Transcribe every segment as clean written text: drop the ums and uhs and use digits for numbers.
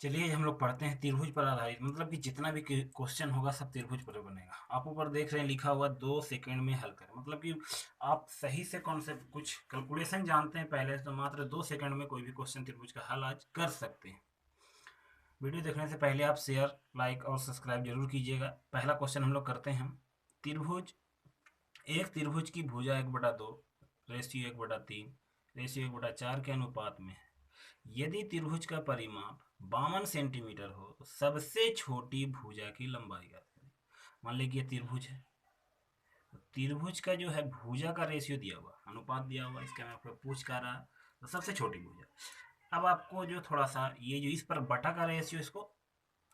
चलिए हम लोग पढ़ते हैं त्रिभुज पर आधारित, मतलब कि जितना भी क्वेश्चन होगा सब त्रिभुज पर बनेगा। आप ऊपर देख रहे हैं लिखा हुआ 2 सेकंड में हल करें, मतलब कि आप सही से कॉन्सेप्ट कुछ कैलकुलेशन जानते हैं पहले तो मात्र 2 सेकंड में कोई भी क्वेश्चन त्रिभुज का हल आज कर सकते हैं। वीडियो देखने से पहले आप शेयर, लाइक और सब्सक्राइब जरूर कीजिएगा। पहला क्वेश्चन हम लोग करते हैं। त्रिभुज एक त्रिभुज की भुजा 1/2 रेशियो 1/3 रेशियो 1/4 के अनुपात में है। यदि त्रिभुज का परिमाप 52 सेंटीमीटर हो तो सबसे छोटी भुजा की लंबाई ज्ञात करें। मान लीजिए त्रिभुज है, तो त्रिभुज का जो है भुजा का रेशियो दिया हुआ, अनुपात दिया हुआ, इसका मैं आपको पूछ कर रहा, तो सबसे छोटी भुजा। अब आपको जो थोड़ा सा ये जो इस पर बटा का रेशियो, इसको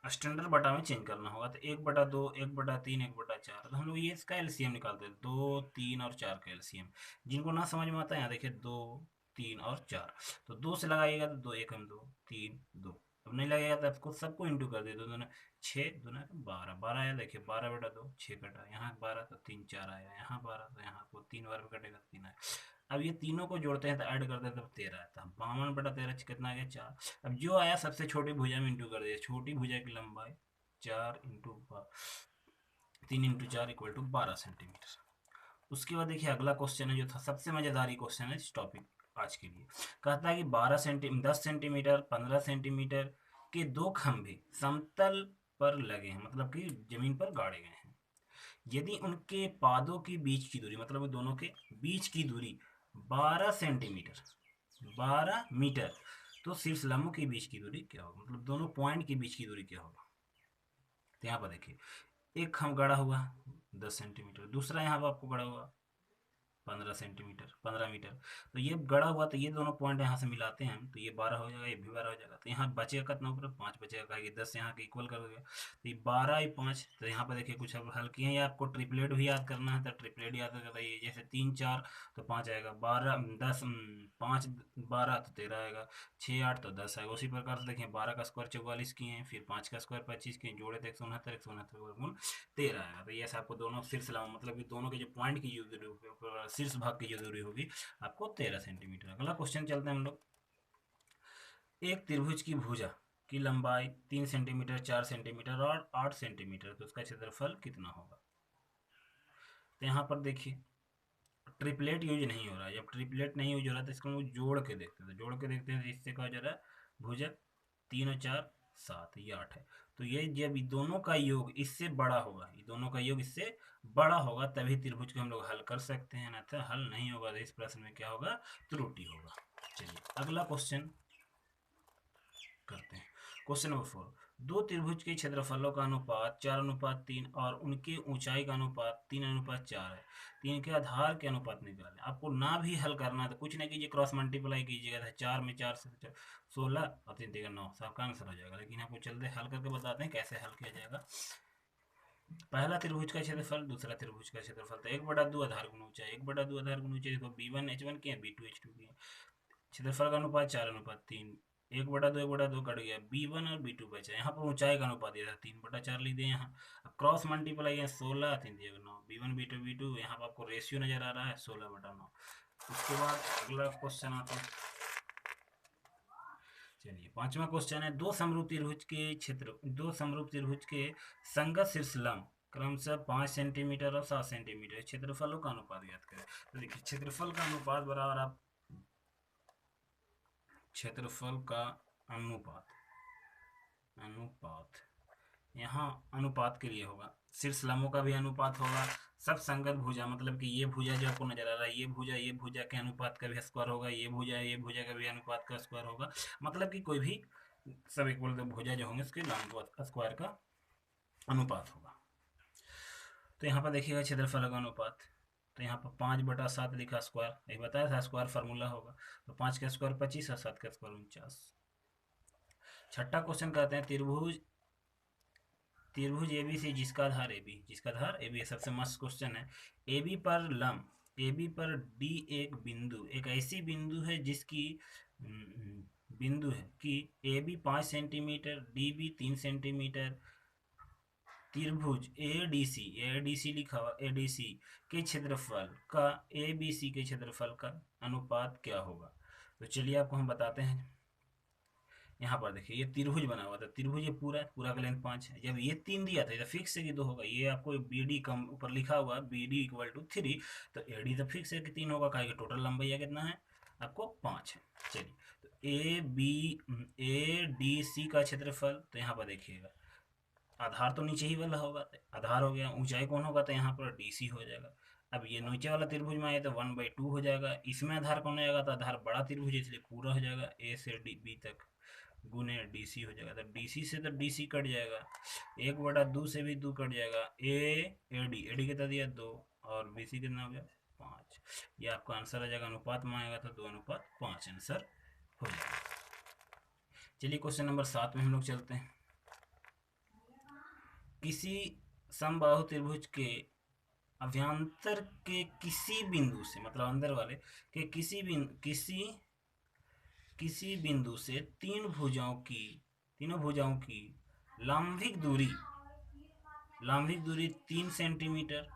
स्टैंडर्ड बटा में चेंज करना होगा। तो 1/2, 1/3, 1/4, तो हम लोग ये इसका एलसीएम निकालते हैं, 2, 3 और 4 का एलसीएम। जिनको ना समझ में आता है यहाँ देखिए, 2, 3 और 4, तो 2 से लगाइएगा तो 2 1 हम 2 3 2। अब नहीं लगेगा तो आपको सबको इंटू कर दे, दो दोनों 6 दूना 12, 12 आया, देखिए 12/2, 6 कटा, यहाँ 12 तो 3 4 आया, यहाँ 12 तो यहाँ को 3 बार में कटेगा 3 आया। अब ये तीनों को जोड़ते हैं तो ऐड करते हैं तब 13 आता है। 52/13 कितना आ गया, 4। अब जो आया सबसे छोटी भुजा में इंटू कर दिया, छोटी भुजा की लंबाई 4 into 3 into 4 equal to 12 centimetre. उसके बाद देखिए अगला क्वेश्चन है जो था सबसे मजेदार क्वेश्चन है इस टॉपिक आज के लिए। कहता है कि 10 सेंटीमीटर 15 सेंटीमीटर के दो खंभे समतल पर लगे हैं, मतलब कि जमीन पर गाड़े गए हैं। यदि उनके पादों के बीच की दूरी, मतलब दोनों के बीच की दूरी 12 सेंटीमीटर, 12 मीटर, तो शीर्ष लंबों के बीच की दूरी क्या होगा, मतलब दोनों पॉइंट के बीच की दूरी क्या होगा। तो यहाँ पर देखिए एक खंभ गड़ा हुआ 10 सेंटीमीटर, दूसरा यहाँ पर आपको गड़ा हुआ 15 सेंटीमीटर, 15 मीटर। तो ये गड़ा हुआ, तो ये दोनों पॉइंट यहाँ से मिलाते हैं हम, तो ये 12 हो जाएगा, ये भी 12 हो जाएगा। तो यहाँ बचेगा कितना, ऊपर 5 बचेगा, कहेगी 10 यहाँ के इक्वल कर दोगे तो ये 12 ये 5। तो यहाँ पर देखिए कुछ अब हल किए हैं, या आपको ट्रिपलेट भी याद करना है तो ट्रिपलेट याद करता है। ये जैसे 3 4 तो 5 आएगा, 12 10 5 12 तो 13 आएगा, 6 8 तो 10 आएगा। उसी प्रकार से देखिए 12 का स्क्वायर 44 किए हैं, फिर 5 का स्क्वायर 25 किए, जोड़े तो 169, 169 13 आएगा। तो ये आपको दोनों शीर्ष लाओ, मतलब कि दोनों के जो पॉइंट की जो दूरी, शीर्ष भाग की जो दूरी होगी आपको 13 सेंटीमीटर। अगला क्वेश्चन चलते हैं हम लोग। एक त्रिभुज की भुजा की लंबाई 3 सेंटीमीटर, 4 सेंटीमीटर और 8 सेंटीमीटर, तो उसका क्षेत्रफल कितना होगा। तो यहाँ पर देखिए ट्रिपलेट यूज नहीं हो रहा है। जब ट्रिपलेट नहीं यूज हो रहा है तो इसको हम जोड़ के देखते हैं, तो जोड़ के देखते हैं तो इससे क्या हो जा रहा है, भुजा 3 और 4 7, ये 8 है। तो ये जब दोनों का योग इससे बड़ा होगा, ये दोनों का योग इससे बड़ा होगा, तभी त्रिभुज को हम लोग हल कर सकते हैं, ना तो हल नहीं होगा तो इस प्रश्न में क्या होगा, त्रुटि होगा। चलिए अगला क्वेश्चन करते हैं। Question number 4। दो त्रिभुज के क्षेत्रफलों का अनुपात 4:3 और उनकी ऊंचाई का अनुपात 3:4 है। तीन के आधार के अनुपात निकालें। आपको ना भी हल करना है तो कुछ नहीं कीजिए, क्रॉस मल्टीप्लाई कीजिएगा, 4 में 4 से 16 और 3 देगा 9, सबका आंसर हो जाएगा। लेकिन आपको चलते हल करके बताते हैं कैसे हल किया जाएगा। पहला त्रिभुज का क्षेत्रफल, दूसरा त्रिभुज का क्षेत्रफल, तो 1/2 आधार गुण ऊंचाई, 1/2 आधार गुण ऊंचाई, तो B1 H1 की है, B2 H2 की है। क्षेत्रफल का अनुपात 4:3, 1/2 1/2 कट गया, B1 और B2 बचा। यहाँ पर ऊंचाई का अनुपात दिया था 3/4 ली दिए यहाँ। अब क्रॉस मल्टीप्लाई है, 16 3 दिया 9, B1 B2 B2, यहाँ पर आपको रेशियो नजर आ रहा है 16/9। उसके बाद अगला क्वेश्चन आता है। चलिए पांचवा क्वेश्चन है, दो समरूप त्रिभुज के संगत शीर्ष लंब क्रमशः 5 सेंटीमीटर और 7 सेंटीमीटर क्षेत्रफलों का अनुपात ज्ञात करें। तो देखिए क्षेत्रफल का अनुपात बराबर आप क्षेत्रफल का अनुपात, अनुपात यहाँ अनुपात के लिए होगा, शीर्ष लंबों का भी अनुपात होगा, सब संगत भुजा, मतलब कि ये भुजा जो आपको नजर आ रहा है, ये भुजा के अनुपात का भी स्क्वायर होगा, ये भुजा का भी अनुपात का स्क्वायर होगा, मतलब कि कोई भी सब इक्वल भुजा जो होंगे उसके लंब स्क्वायर का अनुपात होगा। तो यहाँ पर देखिएगा क्षेत्रफल का अनुपात, तो यहाँ पर 5/7 लिखा स्क्वायर, यही बताया था स्क्वायर फार्मूला होगा। तो 5 का स्क्वायर 25 और 7 का स्क्वायर 49। छठा क्वेश्चन कहते हैं, त्रिभुज त्रिभुज एबीसी जिसका आधार ए बी है, सबसे मस्त क्वेश्चन है। ए बी पर डी एक ऐसी बिंदु है जिसकी बिंदु है कि A B 5 centimetre, D B 3 centimetre. त्रिभुज ए डी सी लिखा हुआ, ए डी सी के क्षेत्रफल का ए बी सी के क्षेत्रफल का अनुपात क्या होगा। तो चलिए आपको हम बताते हैं। यहाँ पर देखिए ये त्रिभुज बना हुआ था, त्रिभुज ये पूरा का लेंथ 5 है। जब ये 3 दिया था, ये फिक्स है कि 2 होगा, ये आपको बी डी कम ऊपर लिखा हुआ बी डी इक्वल टू 3, तो ए डी तो फिक्स है कि 3 होगा, कहा टोटल लंबाई कितना है आपको 5 है। चलिए, तो ए डी सी का क्षेत्रफल, तो यहाँ पर देखिएगा आधार तो नीचे ही वाला होगा, तो आधार हो गया, ऊंचाई कौन होगा, तो यहाँ पर डी सी हो जाएगा। अब ये नीचे वाला त्रिभुज में आए तो 1/2 हो जाएगा, इसमें आधार कौन आएगा, तो आधार बड़ा त्रिभुज है इसलिए पूरा हो जाएगा, ए से डी बी तक गुने डी सी हो जाएगा, तो डी सी से तो डी सी कट जाएगा, 1/2 से भी 2 कट जाएगा, ए डी कितना दिया 2, और बी सी कितना हो गया 5। ये आपका आंसर आ जाएगा, अनुपात में आएगा तो 2:5 आंसर हो जाएगा। चलिए क्वेश्चन नंबर 7 में हम लोग चलते हैं। किसी समबाहु त्रिभुज के अभ्यंतर के किसी बिंदु से, मतलब अंदर वाले के किसी बिंदु से तीनों भुजाओं की लंबिक दूरी 3 सेंटीमीटर,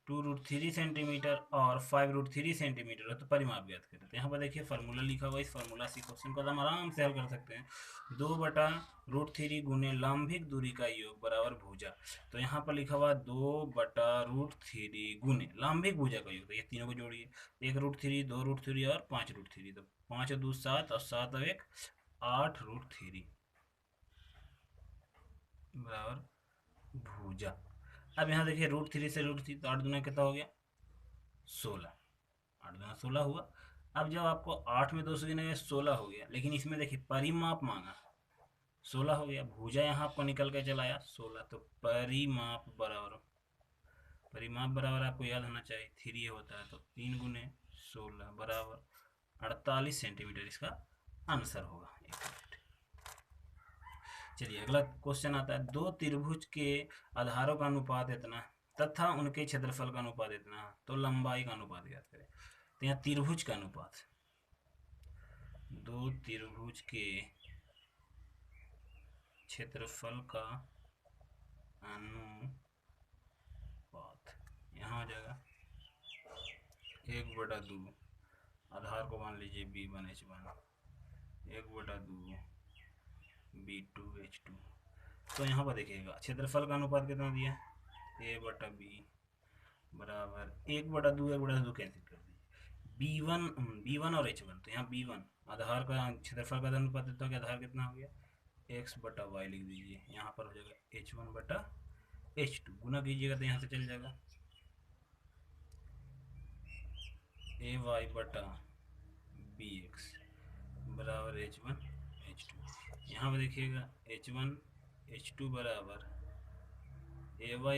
2√3 सेंटीमीटर और 5√3 सेंटीमीटर है, तो परिमाप ज्ञात करें। तो यहाँ पर देखिए फार्मूला लिखा हुआ है, इस फार्मूला से क्वेश्चन को हम आराम से हल कर सकते हैं। 2/√3 गुने लंबिक दूरी का योग बराबर भुजा, तो यहाँ पर लिखा हुआ 2/√3 गुने लंबिक भुजा का योग, तो ये तीनों को जोड़िए, 1√3, 2√3 और 5√3, तो 5 और 2 7 और 7 और 1 8√3 बराबर भुजा। अब यहाँ देखिए √3 से √3, तो 8 दूना कितना हो गया 16, 8 दूना 16 हुआ। अब जब आपको 8 में 2 से गिनेंगे 16 हो गया, लेकिन इसमें देखिए परिमाप मांगा 16 हो गया, भुजा यहाँ आपको निकल के चला आया 16, तो परिमाप बराबर आपको याद होना चाहिए 3 होता है, तो 3 गुने 16 बराबर 48 सेंटीमीटर इसका आंसर होगा। चलिए अगला क्वेश्चन आता है, दो त्रिभुज के आधारों का अनुपात इतना तथा उनके क्षेत्रफल का अनुपात इतना, तो लंबाई का अनुपात ज्ञात करें। तो यहाँ त्रिभुज का अनुपात, दो त्रिभुज के क्षेत्रफल का अनुपात यहाँ हो जाएगा 1/2, आधार को मान लीजिए B1 H1, 1/2 B2 H2। तो यहाँ पर देखिएगा क्षेत्रफल का अनुपात कितना दिया, A/B बराबर 1/2, 1/2 कैंसिल कर दीजिए, B1 और H1, तो यहाँ B1 आधार का क्षेत्रफल का अनुपात देता है, आधार कितना हो गया x/y लिख दीजिए, यहाँ पर हो जाएगा H1/H2, गुना कीजिएगा तो यहाँ से चल जाएगा AY/BX बराबर H1/H2। यहाँ पर देखिएगा H1/H2 बराबर AY